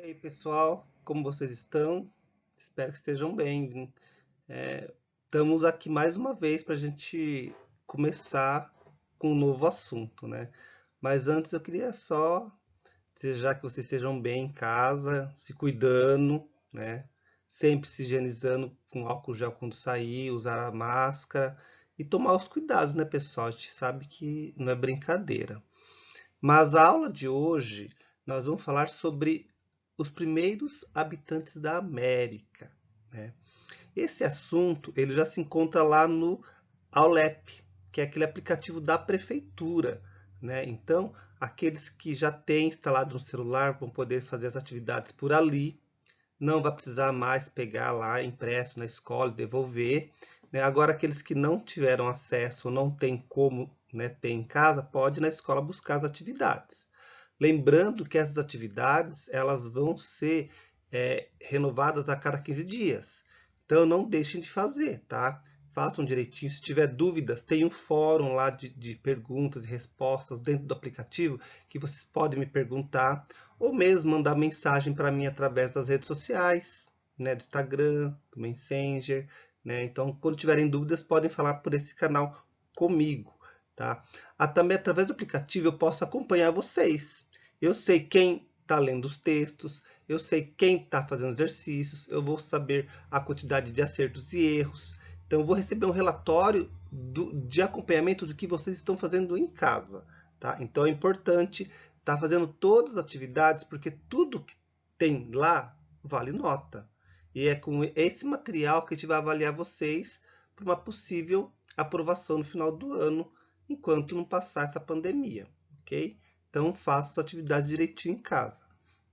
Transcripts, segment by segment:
E aí, pessoal, como vocês estão? Espero que estejam bem. Estamos aqui mais uma vez para a gente começar com um novo assunto, né? Mas antes eu queria só desejar que vocês estejam bem em casa, se cuidando, né? Sempre se higienizando com álcool gel quando sair, usar a máscara e tomar os cuidados, né, pessoal? A gente sabe que não é brincadeira. Mas a aula de hoje nós vamos falar sobre os primeiros habitantes da América, né? Esse assunto ele já se encontra lá no Aulep, que é aquele aplicativo da prefeitura, né? Então, aqueles que já têm instalado no celular vão poder fazer as atividades por ali, não vai precisar mais pegar lá impresso na escola e devolver, né? Agora, aqueles que não tiveram acesso ou não tem como, né, ter em casa, pode ir na escola buscar as atividades. Lembrando que essas atividades elas vão ser renovadas a cada 15 dias. Então não deixem de fazer, tá? Façam direitinho. Se tiver dúvidas, tem um fórum lá de perguntas e respostas dentro do aplicativo que vocês podem me perguntar ou mesmo mandar mensagem para mim através das redes sociais, né, do Instagram, do Messenger, né? Então, quando tiverem dúvidas, podem falar por esse canal comigo, tá? Também através do aplicativo eu posso acompanhar vocês. Eu sei quem está lendo os textos, eu sei quem está fazendo exercícios, eu vou saber a quantidade de acertos e erros. Então, eu vou receber um relatório de acompanhamento do que vocês estão fazendo em casa. Tá? Então, é importante estar fazendo todas as atividades, porque tudo que tem lá vale nota. E é com esse material que a gente vai avaliar vocês para uma possível aprovação no final do ano, enquanto não passar essa pandemia, ok? Então, faça as atividades direitinho em casa,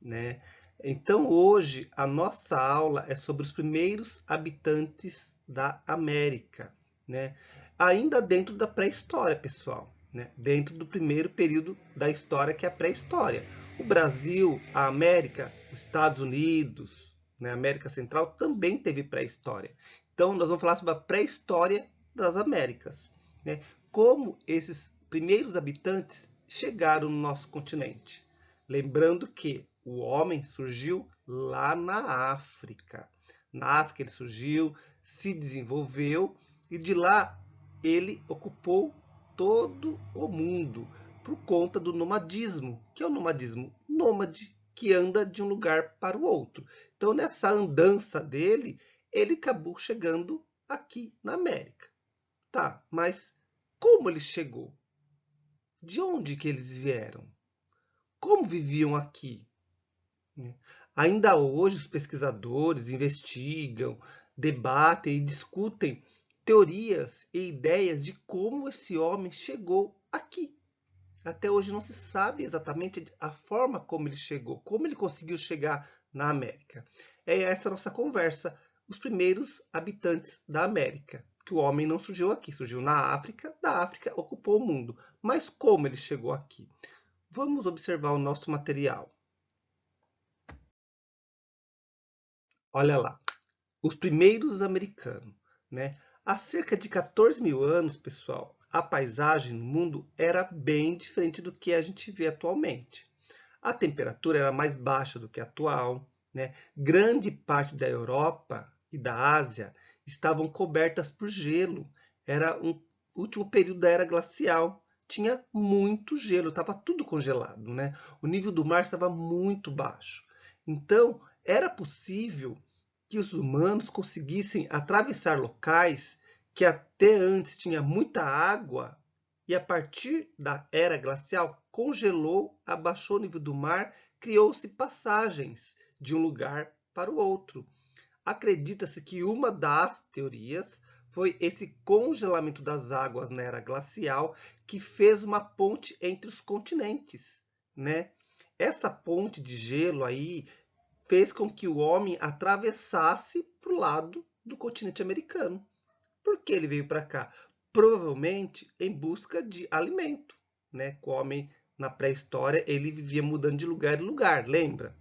né? Então, hoje, a nossa aula é sobre os primeiros habitantes da América, né? Ainda dentro da pré-história, pessoal, né? Dentro do primeiro período da história, que é a pré-história. O Brasil, a América, os Estados Unidos, né? A América Central também teve pré-história. Então, nós vamos falar sobre a pré-história das Américas, né? Como esses primeiros habitantes chegaram no nosso continente. Lembrando que o homem surgiu lá na África. Na África ele surgiu, se desenvolveu e de lá ele ocupou todo o mundo por conta do nomadismo, que é o nomadismo nômade, que anda de um lugar para o outro. Então, nessa andança dele, ele acabou chegando aqui na América. Tá, mas como ele chegou? De onde que eles vieram? Como viviam aqui? Ainda hoje, os pesquisadores investigam, debatem e discutem teorias e ideias de como esse homem chegou aqui. Até hoje não se sabe exatamente a forma como ele chegou, como ele conseguiu chegar na América. É essa a nossa conversa, os primeiros habitantes da América. Que o homem não surgiu aqui, surgiu na África, da África ocupou o mundo. Mas como ele chegou aqui? Vamos observar o nosso material. Olha lá, os primeiros americanos, né? Há cerca de 14 mil anos, pessoal, a paisagem no mundo era bem diferente do que a gente vê atualmente. A temperatura era mais baixa do que a atual, né? Grande parte da Europa e da Ásia estavam cobertas por gelo. Era um último período da era glacial. Tinha muito gelo, estava tudo congelado, né? O nível do mar estava muito baixo. Então, era possível que os humanos conseguissem atravessar locais que até antes tinha muita água e a partir da era glacial congelou, abaixou o nível do mar, criou-se passagens de um lugar para o outro. Acredita-se que uma das teorias foi esse congelamento das águas na era glacial que fez uma ponte entre os continentes, né? Essa ponte de gelo aí fez com que o homem atravessasse para o lado do continente americano. Por que ele veio para cá? Provavelmente em busca de alimento, né? O homem na pré-história ele vivia mudando de lugar em lugar, lembra?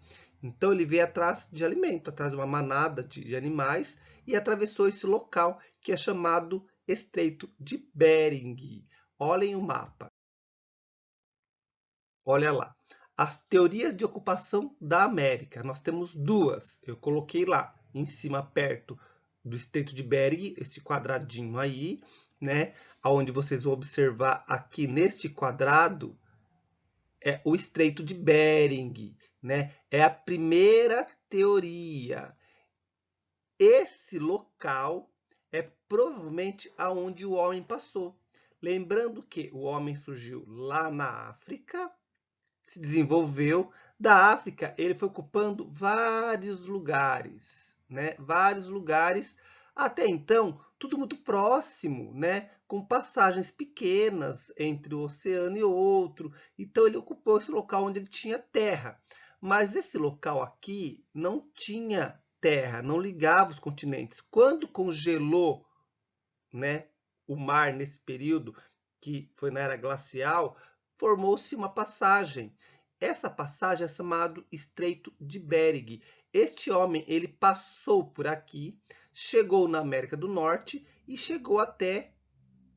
Então ele veio atrás de alimento, atrás de uma manada de animais e atravessou esse local que é chamado Estreito de Bering. Olhem o mapa. Olha lá. as teorias de ocupação da América. Nós temos duas. Eu coloquei lá em cima, perto do Estreito de Bering, esse quadradinho aí, né? Onde vocês vão observar aqui neste quadrado é o Estreito de Bering, né? É a primeira teoria. Esse local é provavelmente aonde o homem passou. Lembrando que o homem surgiu lá na África, se desenvolveu. Da África, ele foi ocupando vários lugares, né? Vários lugares, até então, tudo muito próximo, né? Com passagens pequenas entre o oceano e outro. Então, ele ocupou esse local onde ele tinha terra. Mas esse local aqui não tinha terra, não ligava os continentes. Quando congelou, né, o mar nesse período, que foi na era glacial, formou-se uma passagem. Essa passagem é chamada Estreito de Bering. Este homem, ele passou por aqui, chegou na América do Norte e chegou até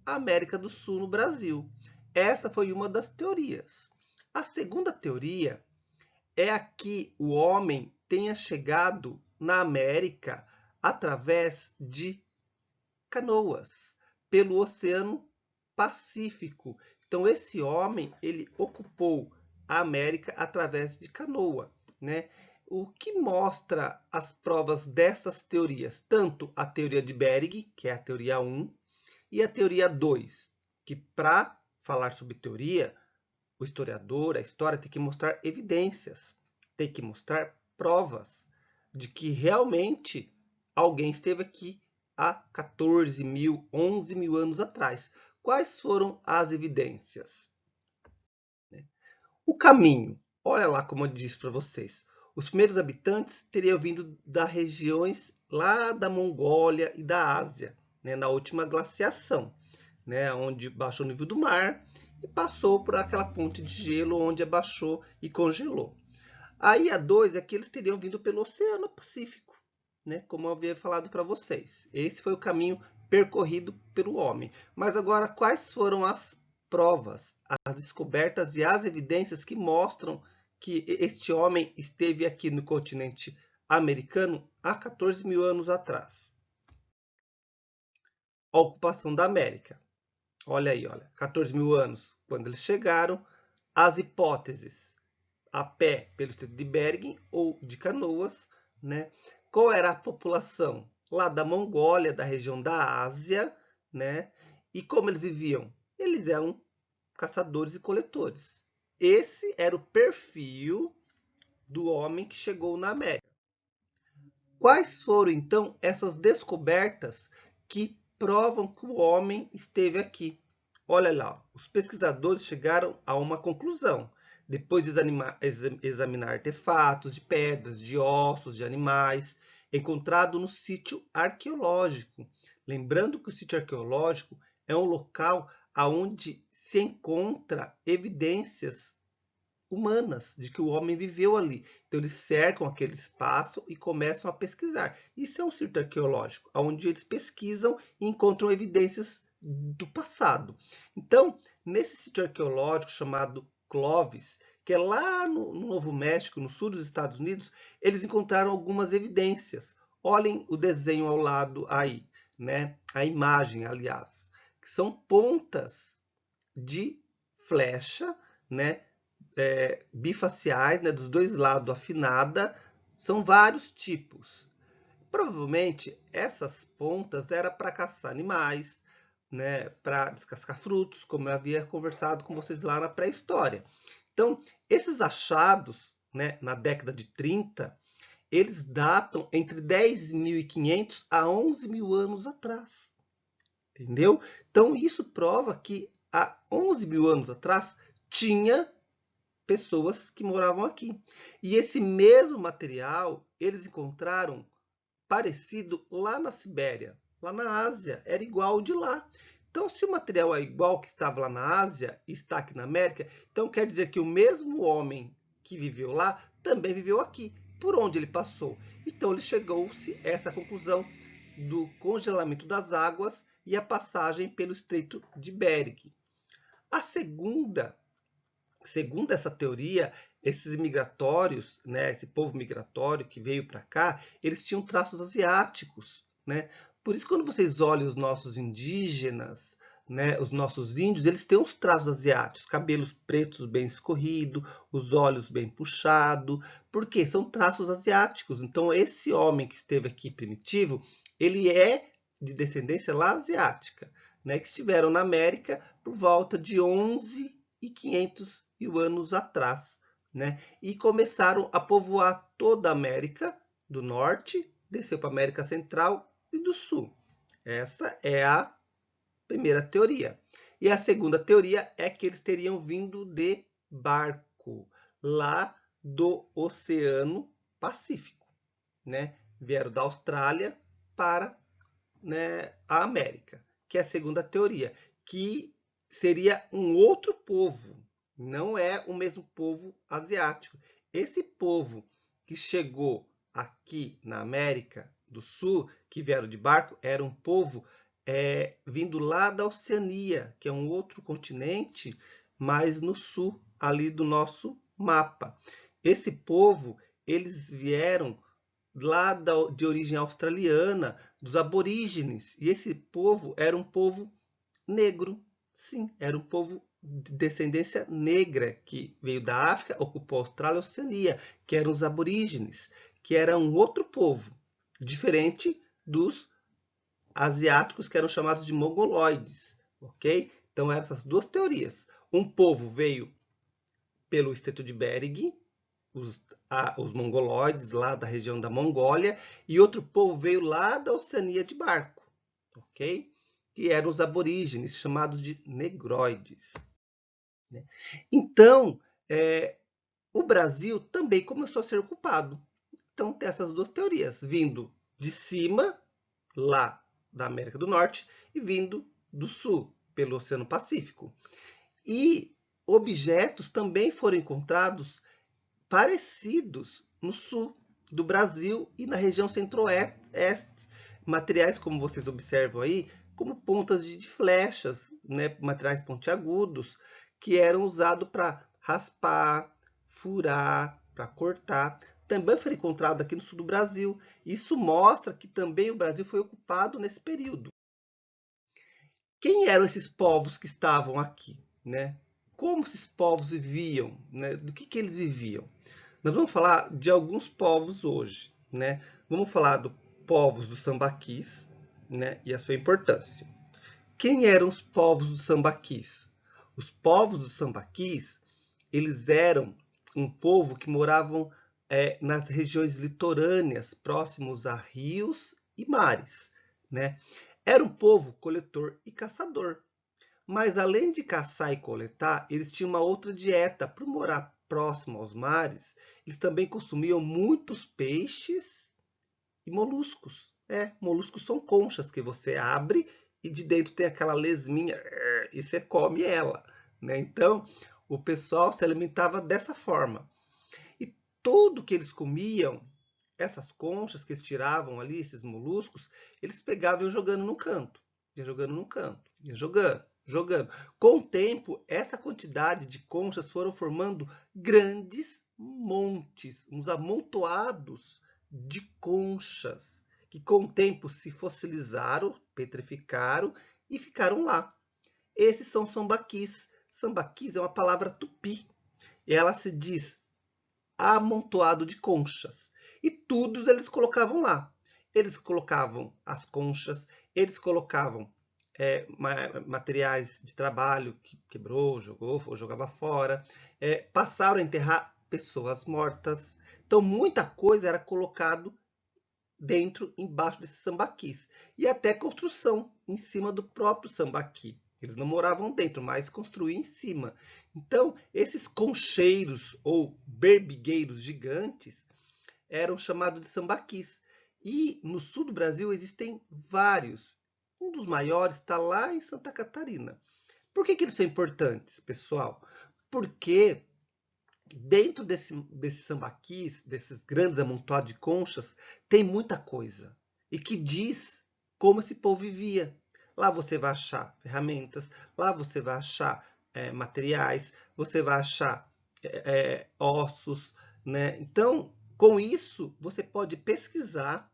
a América do Sul, no Brasil. Essa foi uma das teorias. A segunda teoria é a que o homem tenha chegado na América através de canoas pelo Oceano Pacífico. Então, esse homem, ele ocupou a América através de canoa, né? O que mostra as provas dessas teorias? Tanto a teoria de Bering, que é a teoria 1, e a teoria 2, que para falar sobre teoria, o historiador, a história, tem que mostrar evidências, tem que mostrar provas de que realmente alguém esteve aqui há 14 mil, 11 mil anos atrás. Quais foram as evidências? O caminho. Olha lá como eu disse para vocês. Os primeiros habitantes teriam vindo das regiões lá da Mongólia e da Ásia, né, na última glaciação, né, onde baixou o nível do mar e passou por aquela ponte de gelo onde abaixou e congelou. Aí a 2 é que eles teriam vindo pelo Oceano Pacífico, né? Como eu havia falado para vocês. Esse foi o caminho percorrido pelo homem. Mas agora, quais foram as provas, as descobertas e as evidências que mostram que este homem esteve aqui no continente americano há 14 mil anos atrás? A ocupação da América. Olha aí, olha, 14 mil anos quando eles chegaram. As hipóteses: a pé pelo Estreito de Bering ou de canoas, né? Qual era a população lá da Mongólia, da região da Ásia, né? E como eles viviam? Eles eram caçadores e coletores. Esse era o perfil do homem que chegou na América. Quais foram, então, essas descobertas que provam que o homem esteve aqui? Olha lá, os pesquisadores chegaram a uma conclusão. Depois de examinar artefatos de pedras, de ossos, de animais, encontrado no sítio arqueológico. Lembrando que o sítio arqueológico é um local onde se encontra evidências humanas de que o homem viveu ali. Então eles cercam aquele espaço e começam a pesquisar. Isso é um sítio arqueológico, onde eles pesquisam e encontram evidências do passado. Então, nesse sítio arqueológico chamado Clovis, que é lá no Novo México, no sul dos Estados Unidos, eles encontraram algumas evidências. Olhem o desenho ao lado aí, né? A imagem, aliás, que são pontas de flecha, né? Bifaciais, né, dos dois lados, afinada, são vários tipos. Provavelmente essas pontas eram para caçar animais, né, para descascar frutos, como eu havia conversado com vocês lá na pré-história. Então, esses achados, né, na década de 30, eles datam entre 10.500 a 11 mil anos atrás. Entendeu? Então, isso prova que há 11 mil anos atrás tinha pessoas que moravam aqui. E esse mesmo material eles encontraram parecido lá na Sibéria, lá na Ásia, era igual ao de lá. Então, se o material é igual ao que estava lá na Ásia e está aqui na América, então quer dizer que o mesmo homem que viveu lá também viveu aqui. Por onde ele passou? Então, ele chegou-se a essa conclusão do congelamento das águas e a passagem pelo Estreito de Bering. A segunda, segundo essa teoria, esses migratórios, né, esse povo migratório que veio para cá, eles tinham traços asiáticos, né? Por isso, quando vocês olham os nossos indígenas, né, os nossos índios, eles têm uns traços asiáticos, cabelos pretos bem escorridos, os olhos bem puxados, porque são traços asiáticos. Então, esse homem que esteve aqui primitivo, ele é de descendência lá asiática, né, que estiveram na América por volta de 11.500 anos atrás, né, e começaram a povoar toda a América do Norte, desceu para a América Central e do Sul. Essa é a primeira teoria. E a segunda teoria é que eles teriam vindo de barco, lá do Oceano Pacífico, né? Vieram da Austrália para, né, a América, que é a segunda teoria, que seria um outro povo, não é o mesmo povo asiático. Esse povo que chegou aqui na América do Sul, que vieram de barco, era um povo vindo lá da Oceania, que é um outro continente, mais no sul, ali do nosso mapa. Esse povo, eles vieram lá de origem australiana, dos aborígenes. E esse povo era um povo negro. Sim, era um povo de descendência negra que veio da África, ocupou a Austrália e a Oceania, que eram os aborígenes, que era um outro povo, diferente dos asiáticos, que eram chamados de mongoloides, ok? Então, essas duas teorias. Um povo veio pelo Estreito de Bering, os mongoloides lá da região da Mongólia, e outro povo veio lá da Oceania de barco, ok? Que eram os aborígenes, chamados de negroides. Né? Então, o Brasil também começou a ser ocupado. Então, tem essas duas teorias, vindo de cima, lá da América do Norte, e vindo do sul, pelo Oceano Pacífico. E objetos também foram encontrados parecidos no sul do Brasil e na região centro-oeste. Materiais, como vocês observam aí, como pontas de flechas, né? Materiais pontiagudos, que eram usados para raspar, furar, para cortar. Também foi encontrado aqui no sul do Brasil. Isso mostra que também o Brasil foi ocupado nesse período. Quem eram esses povos que estavam aqui, né? Como esses povos viviam, né? Do que eles viviam? Nós vamos falar de alguns povos hoje, né? Vamos falar dos povos dos sambaquis, né? E a sua importância. Quem eram os povos dos sambaquis? Os povos dos sambaquis, eles eram um povo que moravam nas regiões litorâneas, próximos a rios e mares, né? Era um povo coletor e caçador. Mas além de caçar e coletar, eles tinham uma outra dieta. Por morar próximo aos mares, eles também consumiam muitos peixes e moluscos. Moluscos são conchas que você abre e de dentro tem aquela lesminha e você come ela, né? Então, o pessoal se alimentava dessa forma. E tudo que eles comiam, essas conchas que eles tiravam ali, esses moluscos, eles pegavam e iam jogando no canto. Ia jogando no canto, ia jogando. Com o tempo, essa quantidade de conchas foram formando grandes montes, uns amontoados de conchas, que com o tempo se fossilizaram, petrificaram e ficaram lá. Esses são sambaquis. Sambaquis é uma palavra tupi. E ela se diz amontoado de conchas. E tudo eles colocavam lá. Eles colocavam as conchas, eles colocavam materiais de trabalho que quebrou, jogou, ou jogava fora. Passaram a enterrar pessoas mortas. Então, muita coisa era colocado dentro, embaixo desses sambaquis. E até construção em cima do próprio sambaqui. Eles não moravam dentro, mas construíam em cima. Então, esses concheiros ou berbigueiros gigantes eram chamados de sambaquis. E no sul do Brasil existem vários. Um dos maiores está lá em Santa Catarina. Por que eles são importantes, pessoal? Porque dentro desses sambaquis, desses grandes amontoados de conchas, tem muita coisa. E que diz como esse povo vivia. Lá você vai achar ferramentas, lá você vai achar materiais, você vai achar ossos, né? Então, com isso, você pode pesquisar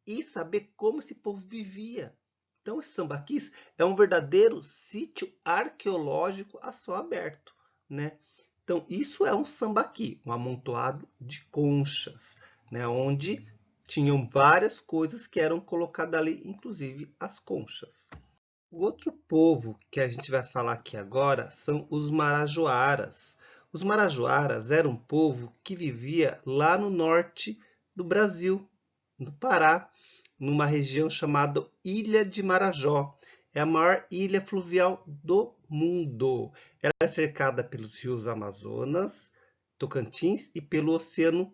e saber como esse povo vivia. Então, esse sambaquis é um verdadeiro sítio arqueológico a céu aberto, né? Então, isso é um sambaqui, um amontoado de conchas, né? Onde tinham várias coisas que eram colocadas ali, inclusive as conchas. O outro povo que a gente vai falar aqui agora são os marajoaras. Os marajoaras eram um povo que vivia lá no norte do Brasil, no Pará, numa região chamada Ilha de Marajó. É a maior ilha fluvial do mundo. Ela é cercada pelos rios Amazonas, Tocantins e pelo Oceano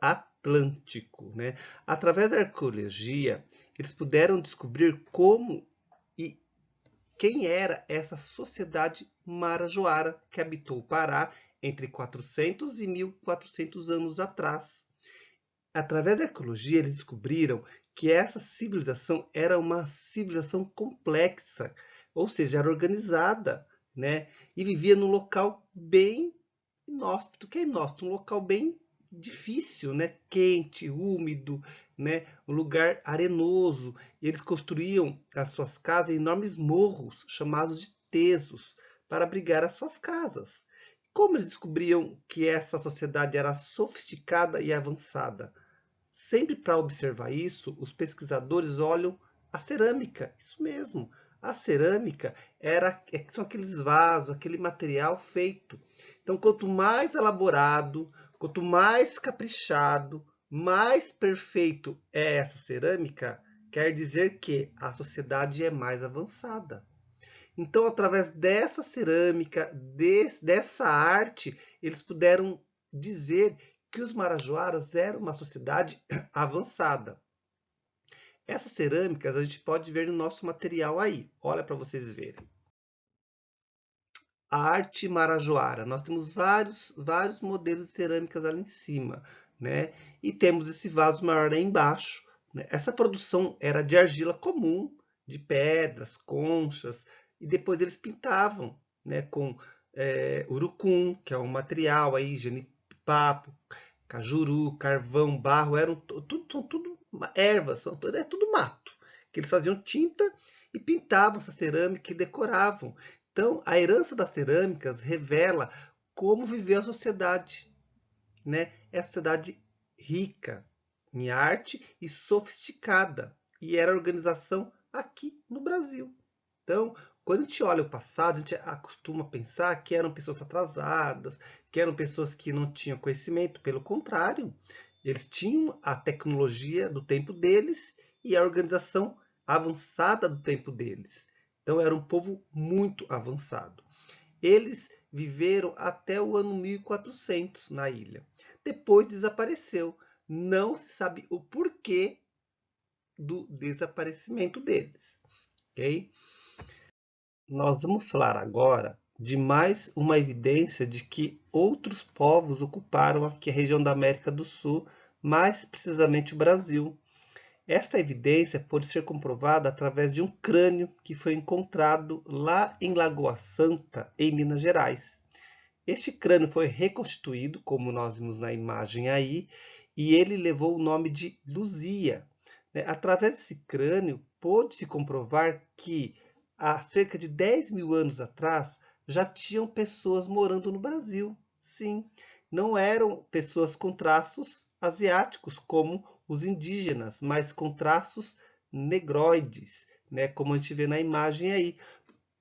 Atlântico, né? Através da arqueologia, eles puderam descobrir como e quem era essa sociedade marajoara que habitou o Pará entre 400 e 1400 anos atrás. Através da arqueologia, eles descobriram que essa civilização era uma civilização complexa, ou seja, era organizada, né? E vivia num local bem inóspito. O que é inóspito? Um local bem difícil, né? Quente, úmido, né? Um lugar arenoso. E eles construíam as suas casas em enormes morros, chamados de tesos, para abrigar as suas casas. Como eles descobriam que essa sociedade era sofisticada e avançada? Sempre para observar isso, os pesquisadores olham a cerâmica. Isso mesmo. A cerâmica são aqueles vasos, aquele material feito. Então, quanto mais elaborado, quanto mais caprichado, mais perfeito é essa cerâmica, quer dizer que a sociedade é mais avançada. Então, através dessa cerâmica, dessa arte, eles puderam dizer que os marajoaras eram uma sociedade avançada. Essas cerâmicas a gente pode ver no nosso material aí. Olha para vocês verem. A arte marajoara. Nós temos vários modelos de cerâmicas ali em cima, né? E temos esse vaso maior aí embaixo, né? Essa produção era de argila comum, de pedras, conchas, e depois eles pintavam, né? Com urucum, que é um material aí, genipapo, cajuru, carvão, barro, são tudo ervas, é tudo mato. Que eles faziam tinta e pintavam essa cerâmica e decoravam. Então, a herança das cerâmicas revela como viveu a sociedade, né? É a sociedade rica em arte e sofisticada. E era a organização aqui no Brasil. Então, quando a gente olha o passado, a gente acostuma pensar que eram pessoas atrasadas, que eram pessoas que não tinham conhecimento. Pelo contrário, eles tinham a tecnologia do tempo deles e a organização avançada do tempo deles. Então, era um povo muito avançado. Eles viveram até o ano 1400 na ilha. Depois desapareceu. Não se sabe o porquê do desaparecimento deles. Ok? Nós vamos falar agora de mais uma evidência de que outros povos ocuparam aqui a região da América do Sul, mais precisamente o Brasil. Esta evidência pode ser comprovada através de um crânio que foi encontrado lá em Lagoa Santa, em Minas Gerais. Este crânio foi reconstituído, como nós vimos na imagem aí, e ele levou o nome de Luzia. Através desse crânio, pôde-se comprovar que há cerca de 10 mil anos atrás já tinham pessoas morando no Brasil. Sim, não eram pessoas com traços asiáticos como os indígenas, mas com traços negroides, né, como a gente vê na imagem aí.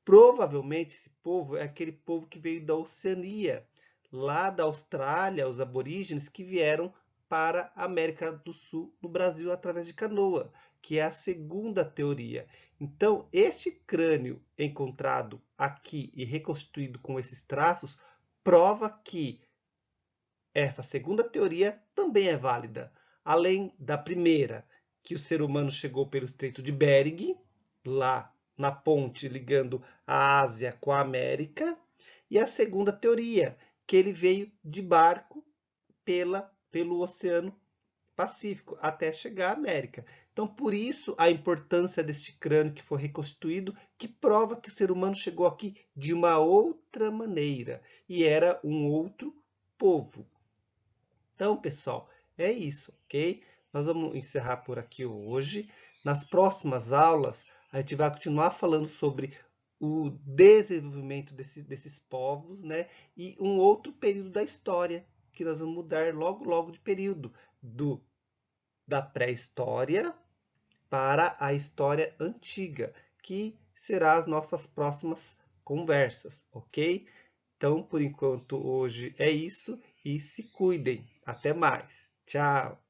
Provavelmente esse povo é aquele povo que veio da Oceania, lá da Austrália, os aborígenes que vieram para a América do Sul, no Brasil, através de canoa, que é a segunda teoria. Então, este crânio encontrado aqui e reconstituído com esses traços prova que essa segunda teoria também é válida, além da primeira, que o ser humano chegou pelo Estreito de Bering, lá na ponte ligando a Ásia com a América, e a segunda teoria, que ele veio de barco pelo Oceano Pacífico, até chegar à América. Então, por isso, a importância deste crânio que foi reconstituído, que prova que o ser humano chegou aqui de uma outra maneira, e era um outro povo. Então, pessoal, é isso, ok? Nós vamos encerrar por aqui hoje. Nas próximas aulas, a gente vai continuar falando sobre o desenvolvimento desses povos, né? E um outro período da história, que nós vamos mudar logo, logo de período, da pré-história para a história antiga, que será as nossas próximas conversas, ok? Então, por enquanto, hoje é isso e se cuidem. Até mais. Tchau!